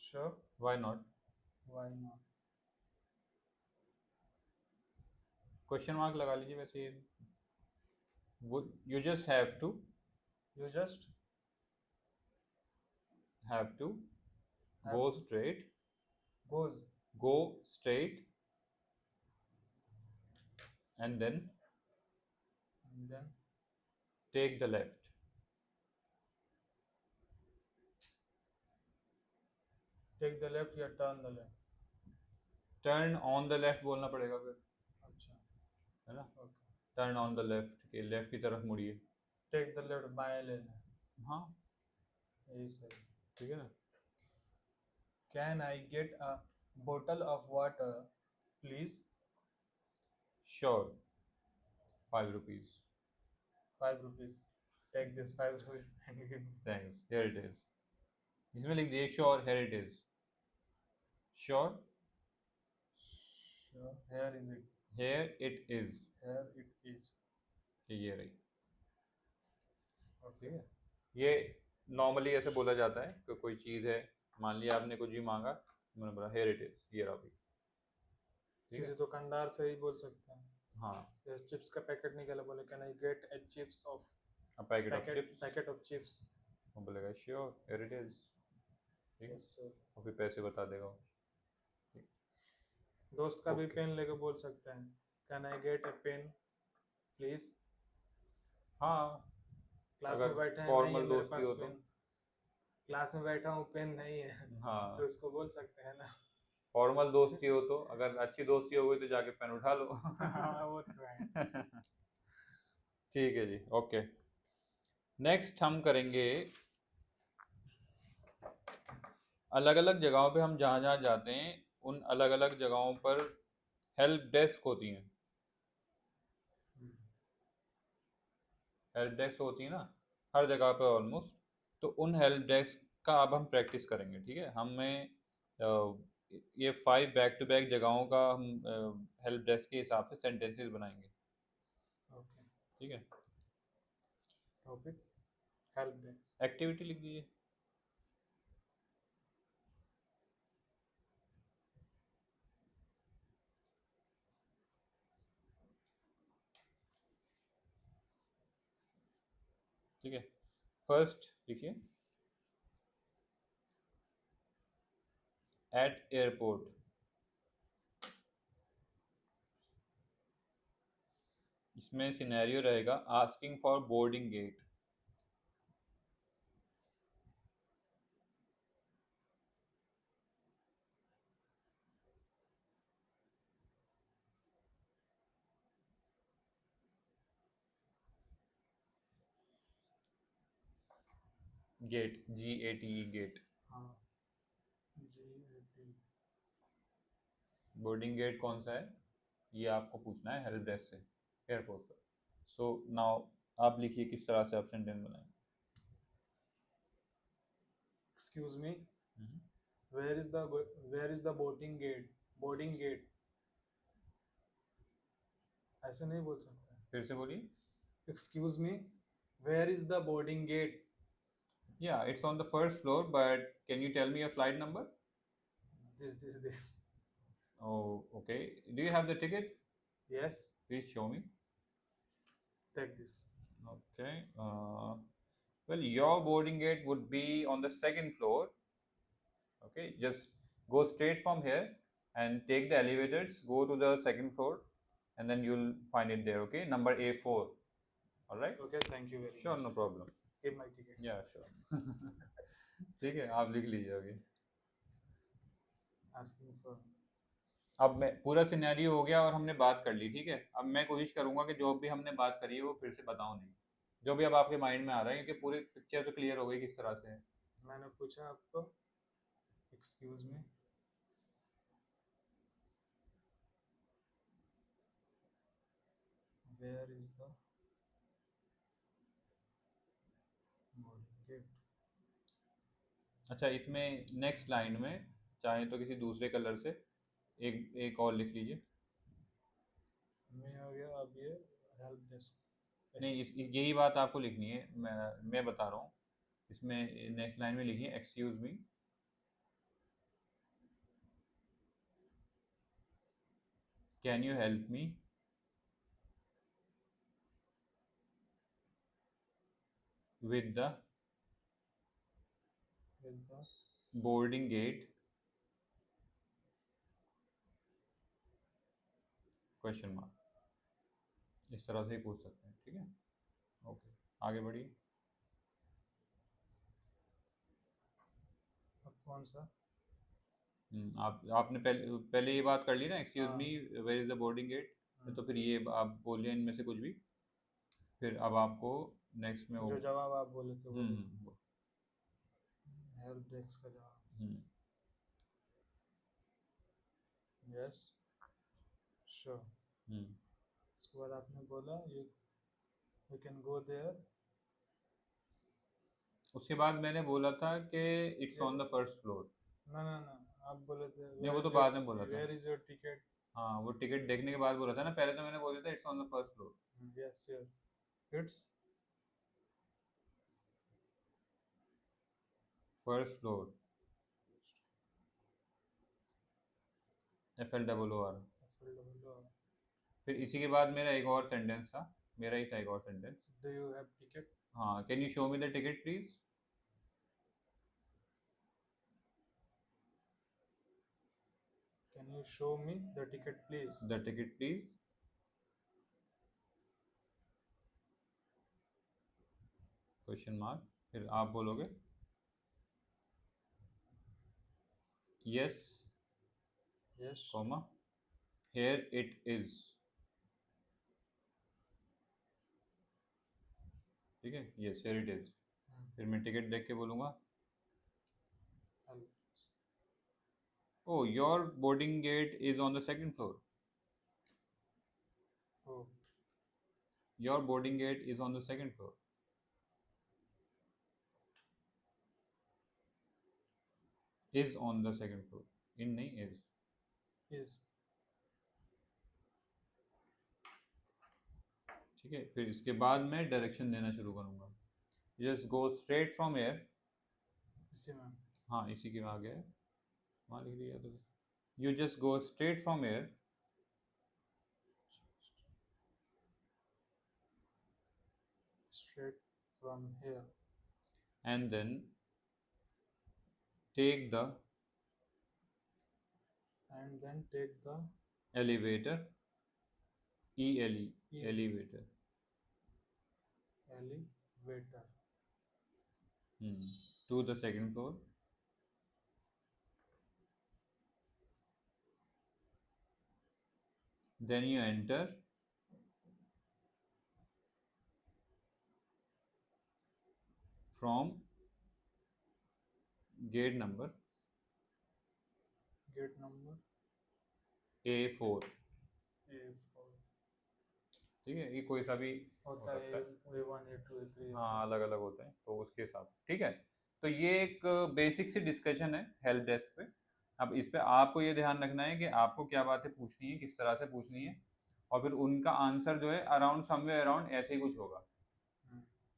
Sure. why not, Why not? Question mark लगा लीजिए वैसे, would you just have to, You just have to have go to straight, goes go straight, and then and then take the left, take the left या turn the left. turn on the left बोलना पड़ेगा फिर, अच्छा. है ना, Okay. Turn on the left के left की तरफ मुड़िए। Take the left बाएं लेना है. हाँ यही सही. ठीक है ना। Can I get a bottle of water, please? Sure, 5 rupees. 5 rupees. Take this 5 rupees. Thanks, here it is, इसमें लिख दिए sure, here it is, sure, Sure. Here is it. Here it is, Here it is. ये रही। Okay. ठीक है, ये normally ऐसे बोला जाता है कि कोई चीज़ है मान लिया आपने कुछ भी मांगा, मैंने बोला हियर इट इज, ये रहा भाई, ठीक किसी है। दुकानदार से ही बोल सकते हैं। हाँ, जैसे चिप्स का पैकेट निकाला, बोले can I get A chips of a packet of packet chips, packet of chips. वो बोलेगा श्योर हियर इट इज, ठीक है, यस सर। और फिर पैसे बता देगा वो, ठीक। दोस्त का भी ओके, पेन लेके बोल सकते हैं, can I get a pen please. हाँ, क्लास अगर में बैठे हैं, नहीं है फॉर्मल मेरे दोस्ती पास हो तो। पेन, क्लास में बैठा हूँ पेन नहीं है, तो हाँ, उसको बोल सकते हैं ना। फॉर्मल दोस्ती हो तो, अगर अच्छी दोस्ती हो गई तो जाके पेन उठा लो। हाँ वो तो है। ठीक है जी, ओके। नेक्स्ट हम करेंगे, अलग अलग जगहों पे हम जहाँ जहाँ जाते हैं उन अलग अलग जगहों पर हेल्प डेस्क होती हैं, हेल्प डेस्क होती है ना हर जगह पे ऑलमोस्ट। तो उन हेल्प डेस्क का अब हम प्रैक्टिस करेंगे, ठीक है। हमें ये 5 बैक टू बैक जगहों का हम हेल्प डेस्क के हिसाब से सेंटेंसेस बनाएंगे, ओके। ठीक है। Topic help desk. एक्टिविटी लिख दीजिए। ठीक है, फर्स्ट लिखिए, एट एयरपोर्ट। इसमें सिनेरियो रहेगा asking for boarding gate. Gate, GATE gate. हाँ GAT। बोर्डिंग गेट कौन सा है, ये आपको पूछना है हेल्प डेस्क से एयरपोर्ट पर। सो नाउ आप लिखिए किस तरह से आप सेंटेंस बनाएं। Excuse me, where is the where is the boarding gate, boarding gate, ऐसे नहीं बोल सकते। फिर से बोलिए। Excuse me, where is the boarding gate. Yeah, it's on the first floor, but can you tell me your flight number? This Oh, okay. Do you have the ticket? yes, Please show me. take this. Okay. Well, your boarding gate would be on the second floor. Okay, just go straight from here and take the elevators, go to the second floor, and then you'll find it there. Okay, number A4. All right. Okay, thank you very Sure, much. no problem. Give my ticket. Yeah, sure. ठीक है, आप लिख लीजिए अभी। Asking for अब मैं पूरा scenario हो गया और हमने बात कर ली, ठीक है। अब मैं कोशिश करूंगा कि जो भी हमने बात करी है वो फिर से बताऊं नहीं, जो भी अब आपके माइंड में आ रहा है, क्योंकि पूरी पिक्चर तो क्लियर हो गई किस तरह से है। मैंने पूछा आपको, excuse me, where is the boarding gate. अच्छा, इसमें नेक्स्ट लाइन में चाहे तो किसी दूसरे कलर से एक एक और लिख लीजिए। मैं हो गया, अब ये हेल्प डेस्क। नहीं, यही बात आपको लिखनी है, मैं बता रहा हूँ। इसमें नेक्स्ट लाइन में लिखिए excuse me, can you help me with the with the boarding gate question mark, इस तरह से ही पूछ सकते हैं, ठीक है। ओके, आगे बढ़िए। अब कौन सा? आपने पहले पहले ये बात कर ली ना, एक्सक्यूज हाँ। Me where is the boarding gate. तो फिर ये आप बोलिए इनमें से कुछ भी, फिर अब आपको नेक्स्ट में वो जो जवाब आप बोले थे वो हम्म हेल्प डेस्क का जवाब। हम्म यस श्योर। हम्म। उसके बाद आपने बोला यू कैन गो देयर। उसके बाद मैंने बोला था कि it's on the first floor. ना ना ना, आप बोले थे नहीं, वो तो बाद में बोला था। Where is your ticket. हाँ, वो टिकट देखने के बाद बोला था ना, पहले तो मैंने बोला था it's on the first floor. Yes sure, it's first floor. FLOOR। FLOOR। फिर इसी के बाद मेरा एक और सेंटेंस था, मेरा ही था एक और sentence. Do you have ticket? हाँ, can you show me the ticket please. Can you show me the ticket, please? The ticket please. Question mark. फिर आप बोलोगे yes Yes. Comma here it is. ठीक है, यस हियर इट इज। फिर मैं ticket देख के बोलूँगा I'll- oh your boarding gate is on the second floor. Oh, your boarding gate is on the second floor. Is on the second floor, in नहीं is. is. ठीक है, फिर इसके बाद मैं डायरेक्शन देना शुरू करूँगा। Just go straight from air. इसी में। हाँ, इसी के आगे है, वहाँ लिख दिया तो। You just go straight from air Straight from here. and then take the And then take the elevator, ELE, E. elevator, elevator. to the second floor. Then you enter from gate number Gate number A4। A4 ठीक है, ये कोई सा भी हो होता सकता है। है। A1 A2 A3 हाँ, अलग अलग होते हैं तो उसके हिसाब से। ठीक है, तो ये एक बेसिक सी डिस्कशन है हेल्प डेस्क पे। अब इस पे आपको ये ध्यान रखना है कि आपको क्या बातें पूछनी है, किस तरह से पूछनी है, और फिर उनका आंसर जो है अराउंड समवेयर अराउंड ऐसे ही कुछ होगा।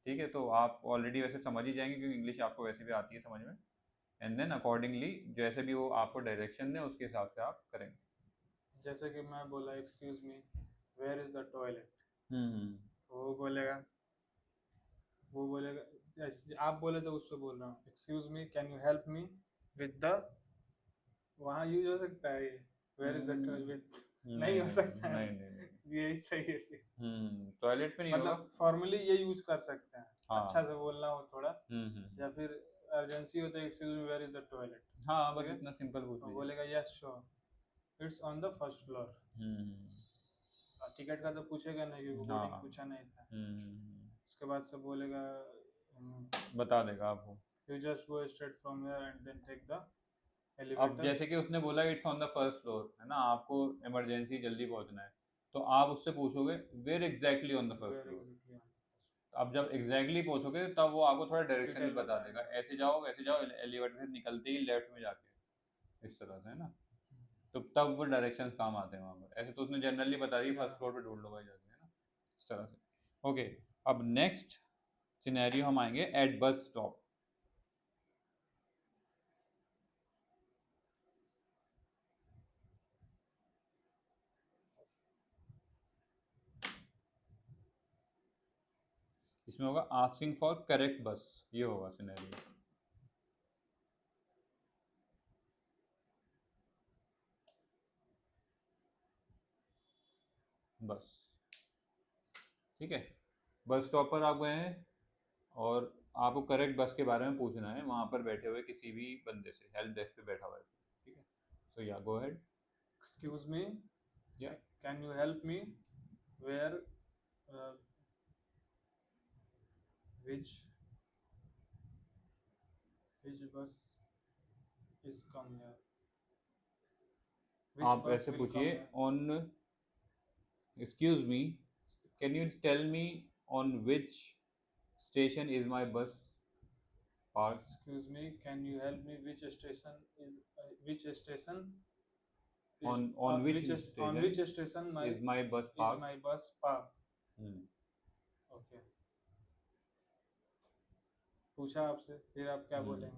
ठीक है, तो आप ऑलरेडी वैसे समझ ही जाएंगे क्योंकि इंग्लिश आपको वैसे भी आती है समझ में। एंड देन अकॉर्डिंगली जैसे भी वो आपको डायरेक्शन दे उसके हिसाब से आप करेंगे। जैसे कि मैं बोला excuse me where is the toilet, hmm वो बोलेगा आप बोले तो उस पर बोल रहा हूँ excuse me can you help me with the, वहाँ यूज हो सकता है ये वेयर इज द विद, नहीं हो सकता है। नहीं नहीं नहीं। यही सही है। टॉयलेट पे नहीं होगा। मतलब फॉर्मली ये यूज कर सकते हैं। हाँ। अच्छा से बोलना हो थोड़ा, हम्म। या फिर अर्जेंसी हो तो excuse me where is the toilet, हाँ, बस ठीक है? इतना सिंपल पूछ तो लीजिए। बोलेगा yes sure it's on the first floor. Ticket का तो पूछेगा नहीं क्योंकि बोर्डिंग हाँ। पूछा नहीं था। हम्म, उसके बाद से बोलेगा बता देगा आपको। You just go straight from here and then take the अब एलिवेटर। जैसे कि उसने बोला it's on the first floor, है ना, आपको इमरजेंसी जल्दी पहुंचना है, तो आप उससे पूछोगे where exactly on the first floor. अब जब एग्जैक्टली पहुंचोगे तब वो आपको थोड़ा डायरेक्शन भी Detail बता बताएगा। देगा, ऐसे जाओ वैसे जाओ, एलिवेटर से निकलते ही लेफ्ट में जाके, इस तरह से, है ना। तो तब वो डायरेक्शंस काम आते हैं वहाँ पर। ऐसे तो उसने जनरली बता दी फर्स्ट फ्लोर पे ढूंढ लो भाई जाके, है ना, इस तरह से। ओके, अब नेक्स्ट सिनेरियो हम आएंगे एट बस स्टॉप। इसमें होगा आस्किंग फॉर करेक्ट बस, ये होगा सिनेरियो। बस, ठीक है, बस स्टॉप पर आप गए हैं और आपको करेक्ट बस के बारे में पूछना है वहाँ पर बैठे हुए किसी भी बंदे से, हेल्प डेस्क पे बैठा हुआ है। ठीक है, so yeah go ahead. Excuse me Yeah. Can you help me where which bus is come here, which आप bus ऐसे will come पूछिए here? On, excuse me can you tell me on which station is my bus park. Excuse me can you help me which station is On which on station which station is my bus is parked? my bus park? Hmm, Okay, पूछा आपसे, फिर आप क्या हम्म। बोलेंगे?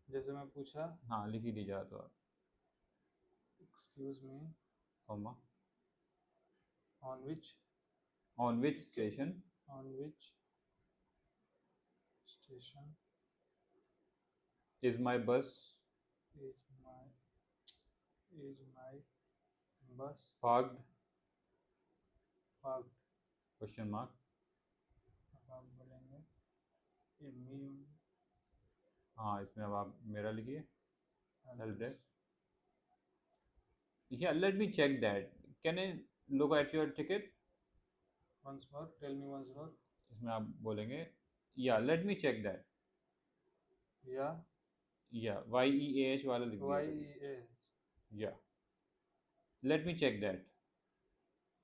जैसे मैं पूछा हाँ, लिख ही दीजिए तो आप। excuse me, comma, on which on which station on which station is my bus is my is my bus parked? parked? Question mark. अब आप बोलेंगे ये मी हाँ, इसमें अब आप मेरा लिखिए, help address. desk. Yeah, let me check that. Can I look at your ticket? Once more, tell me once more. इसमें आप बोलेंगे, yeah, let me check that. Yeah, Yeah, YEAH वाला लिख दिया. YEA. Yeah, let me check that.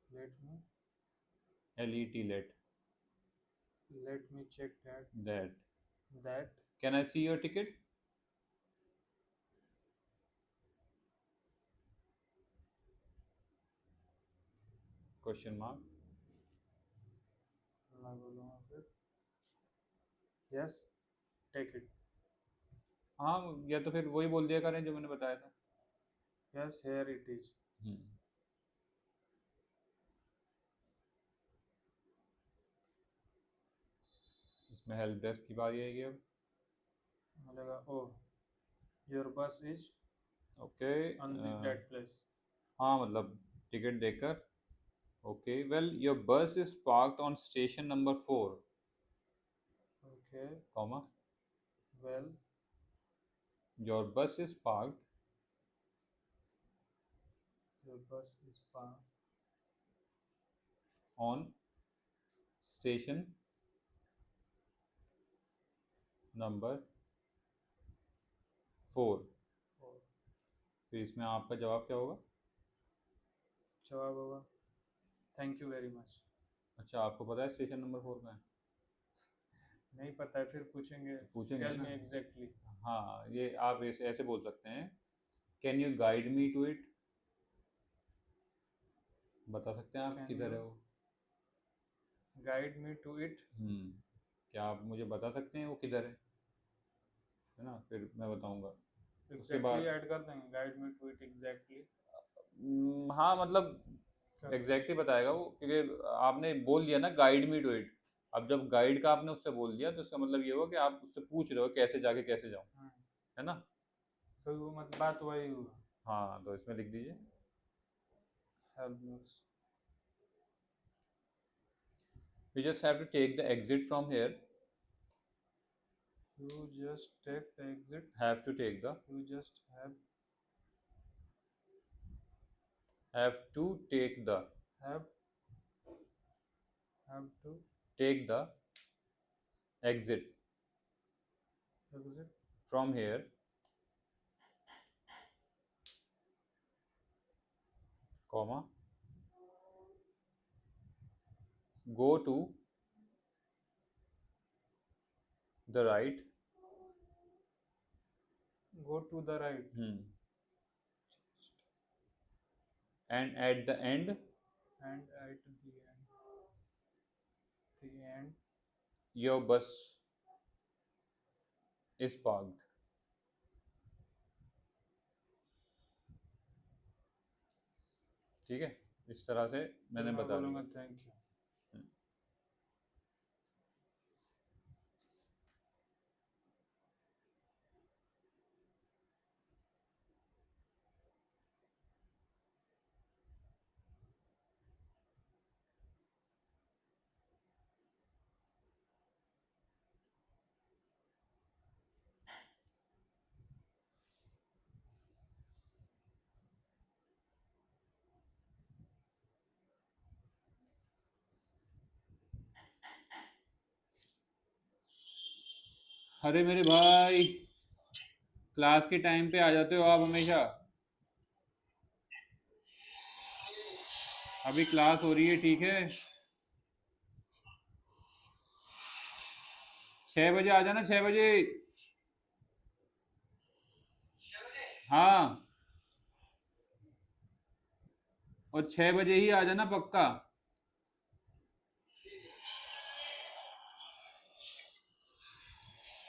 Let me LET, let me check that that. that Can I see your ticket? Question mark. मैं बोलूँगा फिर yes, take it. हाँ, या तो फिर वही बोल दिया करें जो मैंने बताया था. Yes, here it is. इसमें हेल्प डेस्क की बारी आएगी अब. बोलेगा oh, your bus is okay. on that place. हाँ, मतलब टिकट देखकर. Okay, well your bus is parked on station number 4, Okay, comma, well, your bus is parked your bus is parked on station number 4. और फिर इसमें आपका जवाब क्या होगा? जवाब होगा थैंक यू वेरी मच. अच्छा, आपको पता है स्टेशन नंबर 4 में? नहीं पता है फिर पूछेंगे. पूछेंगे टेल ना. Me exactly. हाँ, ये आप ऐसे ऐसे बोल सकते हैं, can you guide me to it. बता सकते हैं आप Can किधर है you वो? Guide me to it. क्या आप मुझे बता सकते हैं वो किधर है ना? फिर मैं बताऊंगा. उसके बाद एग्जैक्टली ऐड कर देंगे. Guide me to it exactly. हाँ, मतलब एग्जैक्टली बताएगा वो, क्योंकि आपने बोल दिया ना गाइड मी टू इट. अब जब गाइड का आपने उससे बोल दिया तो इसका मतलब ये हुआ कि आप उससे पूछ रहे हो कैसे जाके कैसे जाऊं, है ना? तो वो मतलब बात वही हुआ. हाँ, तो इसमें लिख दीजिए, help notes. we just have to take the exit from here. You just take the exit. Have to take the You just have to take the have to take the exit exit from here, comma, go to the right. go to the right. And at the end And at the end your bus is parked. ठीक है, इस तरह से मैंने मैं बता बोलूँगा दिया. Thank you. अरे मेरे भाई, क्लास के टाइम पे आ जाते हो आप हमेशा. अभी क्लास हो रही है, ठीक है? 6 बजे आ जाना, 6 बजे. हाँ, और 6 बजे ही आ जाना पक्का.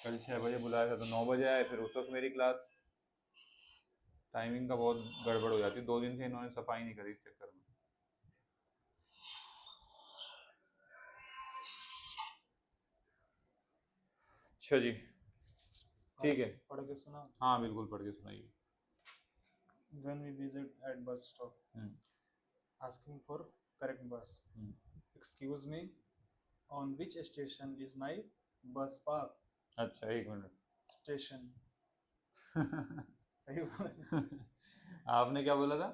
कल 6 बजे बुलाया था तो 9 बजे आए, फिर उस वक्त मेरी क्लास. टाइमिंग का बहुत गड़बड़ हो जाती है, 2 दिन से इन्होंने सफाई नहीं करी इस चक्कर में। अच्छा जी, ठीक है। पढ़ के सुना। हाँ बिल्कुल, पढ़ के सुनाइए। When we visit at bus stop, hmm. asking for correct bus. Hmm. Excuse me, on which station is my bus park? अच्छा, एक Station. मिनट। सही बोला। आपने क्या बोला था?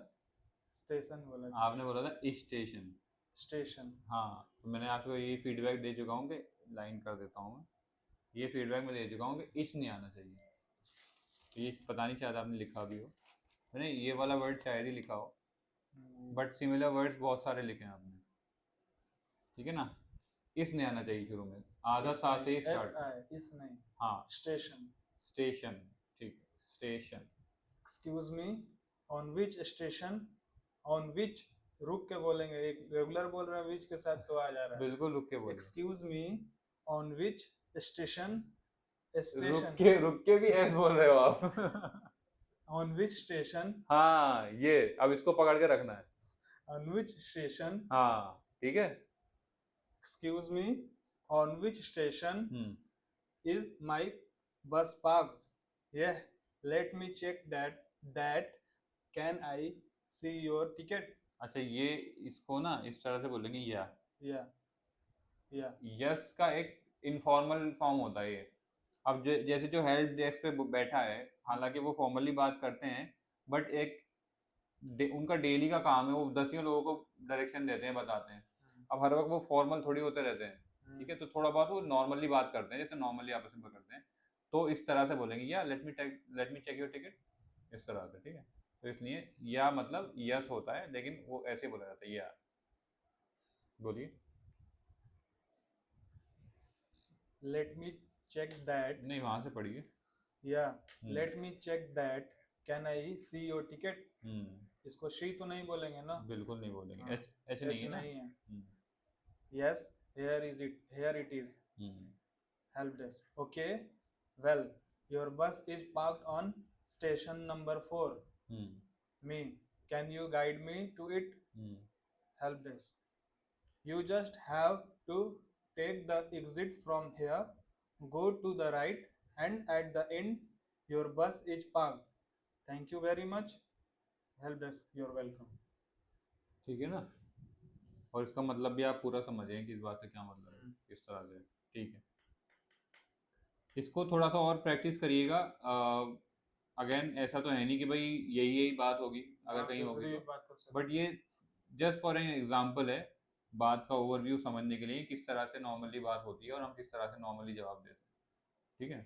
स्टेशन बोला। आपने बोला था स्टेशन। स्टेशन। हाँ, तो मैंने आपको ये फीडबैक दे चुका हूँ कि लाइन कर देता हूँ मैं, ये फीडबैक मैं दे चुका हूँ कि इश नहीं आना चाहिए। ये पता नहीं शायद आपने लिखा भी हो, मैंने ये वाला वर्ड शायद ही लिखा हो, बट सिमिलर वर्ड्स बहुत सारे लिखे हैं आपने, ठीक है ना। इस नहीं आना चाहिए शुरू में, आधा सा से ही स्टार्ट। इस नहीं। हाँ, स्टेशन। स्टेशन, ठीक है, station. Excuse me, on which station, on which रुक के बोलेंगे, एक रेगुलर बोल रहा है विच के साथ तो आ जा रहा है। बिल्कुल रुक के बोलिए। Excuse me, on which station, रुक के भी ऐसे बोल रहे हो आप। On which station. हाँ, ये अब इसको पकड़ के रखना है। On which station. हाँ ठीक है। Excuse me, on which station hmm. is my bus parked? Yeah, let me check that can I see your ticket? अच्छा, ये इसको ना इस तरह से बोलेंगे या। Yeah, yeah. यस का एक इनफॉर्मल फॉर्म होता है ये। अब जैसे जो हेल्प डेस्क पे बैठा है, हालांकि वो फॉर्मली बात करते हैं, बट एक उनका डेली का काम है, वो दसियों लोगों को डायरेक्शन देते हैं, बताते हैं। अब हर वक्त वो फॉर्मल थोड़ी होते रहते हैं, ठीक है, तो थोड़ा बहुत वो नॉर्मली बात करते हैं, जैसे नॉर्मली आपस में करते हैं, तो इस तरह से बोलेंगे या let me check your ticket, इस तरह से, ठीक है। तो इसलिए या मतलब यस होता है, लेकिन वो ऐसे बोला जाता है या। बोलिए। Let me check that. नहीं, वहां से पढ़िए। Yeah, let me check that. Can I see your ticket? इसको शी तो नहीं बोलेंगे ना। बिल्कुल नहीं बोलेंगे, हाँ, एच एच नहीं है ना। नहीं है। Yes, here is it. Here it is. Help desk. Okay. Well, your bus is parked on station number 4. Me. Can you guide me to it? Help desk. You just have to take the exit from here, go to the right, and at the end, your bus is parked. Thank you very much. Help desk. You're welcome. ठीक है ना, और इसका मतलब भी आप पूरा समझें कि इस बात से क्या मतलब है, किस तरह से, ठीक है। इसको थोड़ा सा और प्रैक्टिस करिएगा। अगेन ऐसा तो है नहीं कि भाई यही यही बात होगी, अगर कहीं होगी तो, बट ये जस्ट फॉर एन एग्जांपल है, बात का ओवरव्यू समझने के लिए किस तरह से नॉर्मली बात होती है और हम किस तरह से नॉर्मली जवाब देते हैं, ठीक है।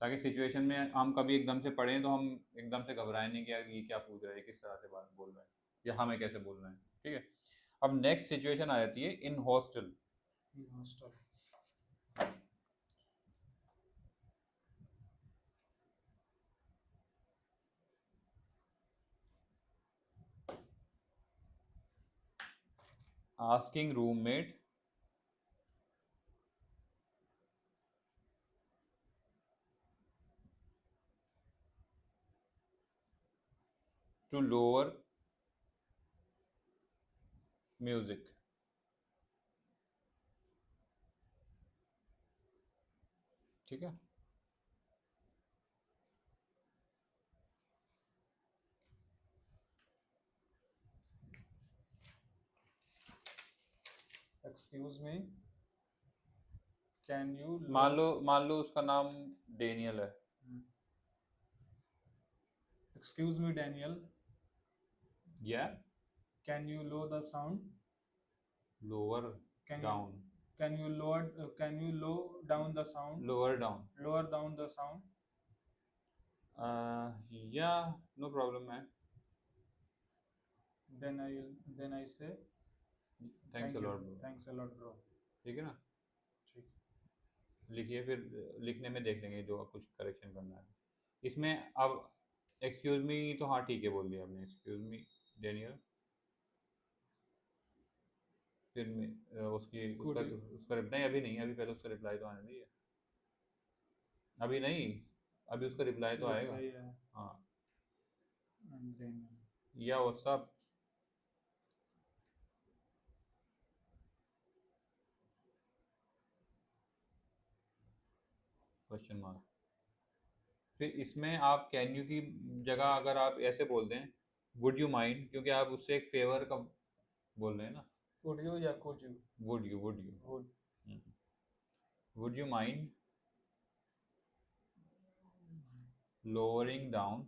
ताकि सिचुएशन में हम कभी एकदम से पढ़ें तो हम एकदम से घबराएं नहीं कि यार ये क्या पूछ रहे हैं, किस तरह से बात बोल रहे हैं, या हमें कैसे बोल रहे हैं, ठीक है। अब नेक्स्ट सिचुएशन आ जाती है in hostel. Asking roommate to lower music, ठीक है। Excuse me. Can you मान लो उसका नाम डेनियल है। Excuse me, Daniel. या Can you lower the sound? Lower down, Can you lower? Can you low down the sound? Lower down, Lower down the sound. या no problem है। Then I say thanks a lot bro. Thanks a lot, bro. ठीक है ना, ठीक। लिखिए, फिर लिखने में देख लेंगे जो कुछ करेक्शन करना है इसमें। अब एक्सक्यूज मी तो हाँ ठीक है बोल दिया आपने, एक्सक्यूज मी डेनियल, फिर उसका रिप्लाई अभी नहीं, अभी पहले उसका रिप्लाई तो आने दीजिए। अभी नहीं, अभी उसका रिप्लाई तो आएगा। हाँ, Andrei. या व्हाट्सअप। Question mark. फिर इसमें आप कैन यू की जगह अगर आप ऐसे बोल दें वुड यू माइंड, क्योंकि आप उससे एक फेवर का बोल रहे हैं ना। Could you या could you? Would you, would you, Would. Would you mind lowering down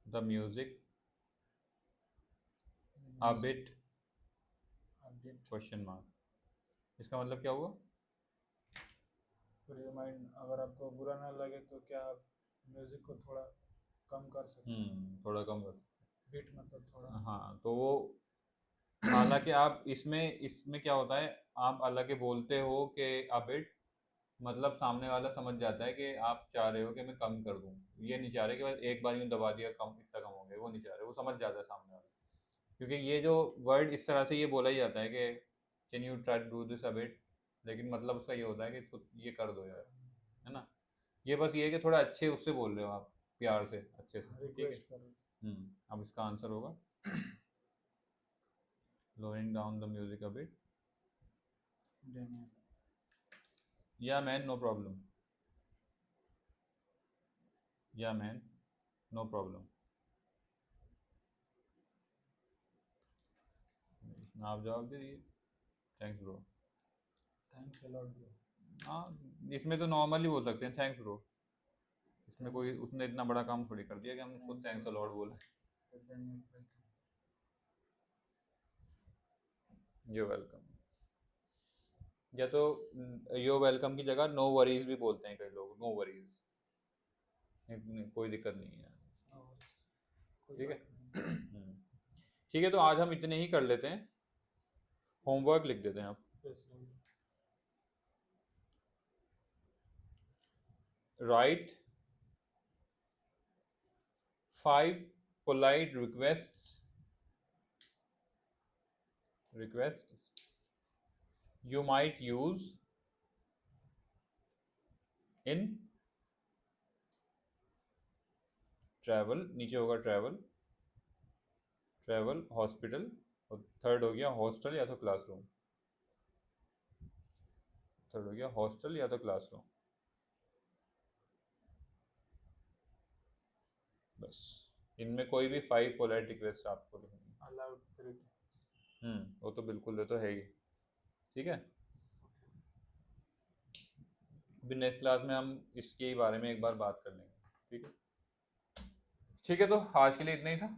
the music a bit? A bit. Question mark. इसका मतलब क्या हुआ? Could you mind अगर आपको बुरा ना लगे तो क्या आप म्यूजिक को थोड़ा कम कर सकते हैं? थोड़ा कम कर। बिट मतलब थोड़ा। हाँ, तो वो हालांकि आप इसमें इसमें क्या होता है, आप अलग बोलते हो कि a bit, मतलब सामने वाला समझ जाता है कि आप चाह रहे हो कि मैं कम कर दूं। ये नहीं चाह रहे कि बस एक बार यूं दबा दिया कम, इतना कम हो गया, वो नहीं चाह रहे, वो समझ जाता है सामने वाला। क्योंकि ये जो वर्ड इस तरह से ये बोला ही जाता है कि can you try to do this a bit, लेकिन मतलब उसका ये होता है कि इसको ये कर दो यार, है ना। ये बस ये है कि थोड़ा अच्छे उससे बोल रहे हो आप, प्यार से, अच्छे से, ठीक है। रिक्वेस्ट कर। अब इसका आंसर होगा lowering down the music a bit. Yeah man, no problem. Yeah man, no problem. आप जवाब दे दिए, thanks bro. Thanks a lot bro. हाँ, इसमें तो नॉर्मली बोल सकते हैं थैंक्स ब्रो। इसमें कोई Thanks. उसने इतना बड़ा काम थोड़ी कर दिया कि हम उसको Thanks, थैंक्स अ लॉट बोले। यू वेलकम, या तो यो वेलकम की जगह नो वरीज भी बोलते हैं कई लोग, नो वरीज, कोई दिक्कत नहीं है, ठीक है। ठीक है, तो आज हम इतने ही कर लेते हैं। होमवर्क लिख देते हैं आप। Right 5 polite requests you might use in travel, नीचे होगा ट्रैवल हॉस्पिटल, और थर्ड हो गया हॉस्टल या तो क्लासरूम, थर्ड हो गया हॉस्टल या तो क्लासरूम। बस इनमें कोई भी 5 पोलाइट रिक्वेस्ट आपको लिखनी है। अलाउड 3 वो तो बिल्कुल, ये तो है ही, ठीक है। अभी नेक्स्ट क्लास में हम इसके बारे में एक बार बात कर लेंगे, ठीक है। ठीक है, तो आज के लिए इतना ही था।